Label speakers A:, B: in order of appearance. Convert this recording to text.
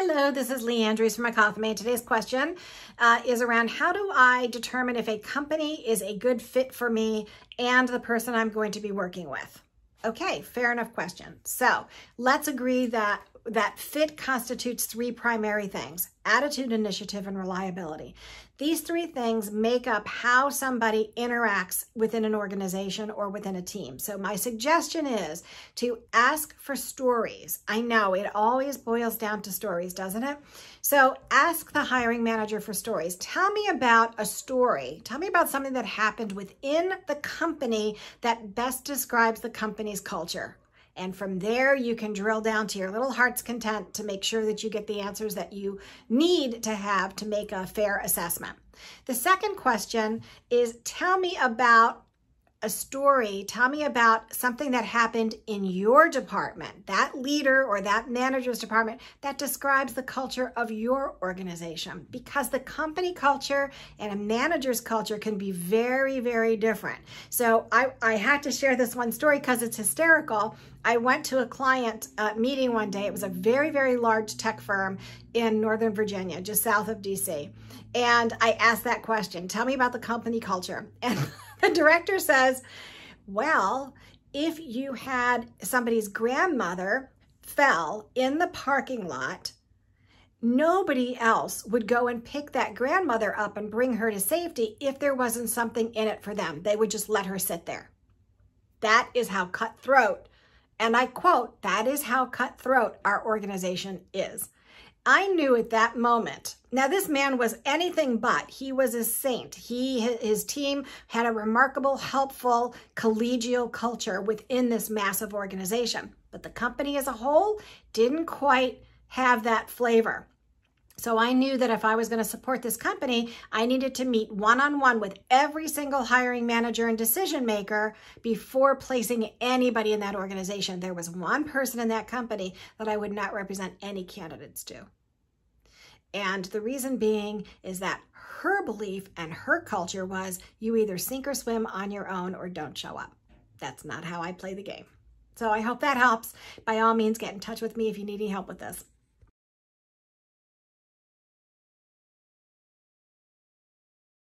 A: Hello, this is Andrese from Akathame. Today's question is around how do I determine if a company is a good fit for me and the person I'm going to be working with? Okay, fair enough question. So let's agree that fit constitutes three primary things: attitude, initiative, and reliability. These three things make up how somebody interacts within an organization or within a team. So my suggestion is to ask for stories. I know it always boils down to stories, doesn't it? So ask the hiring manager for stories. Tell me about a story. Tell me about something that happened within the company that best describes the company's culture. And from there, you can drill down to your little heart's content to make sure that you get the answers that you need to have to make a fair assessment. The second question is, tell me about a story. Tell me about something that happened in your department, that leader or that manager's department, that describes the culture of your organization. Because the company culture and a manager's culture can be very, very different. So I had to share this one story because it's hysterical. I went to a client meeting one day. It was a very, very large tech firm in Northern Virginia, just south of DC. And I asked that question, tell me about the company culture. And the director says, well, if you had somebody's grandmother fell in the parking lot, nobody else would go and pick that grandmother up and bring her to safety if there wasn't something in it for them. They would just let her sit there. That is how cutthroat, and I quote, that is how cutthroat our organization is. I knew at that moment, now this man was anything but, he was a saint. His team had a remarkable, helpful, collegial culture within this massive organization. But the company as a whole didn't quite have that flavor. So I knew that if I was going to support this company, I needed to meet one-on-one with every single hiring manager and decision maker before placing anybody in that organization. There was one person in that company that I would not represent any candidates to. And the reason being is that her belief and her culture was you either sink or swim on your own or don't show up. That's not how I play the game. So I hope that helps. By all means, get in touch with me if you need any help with this.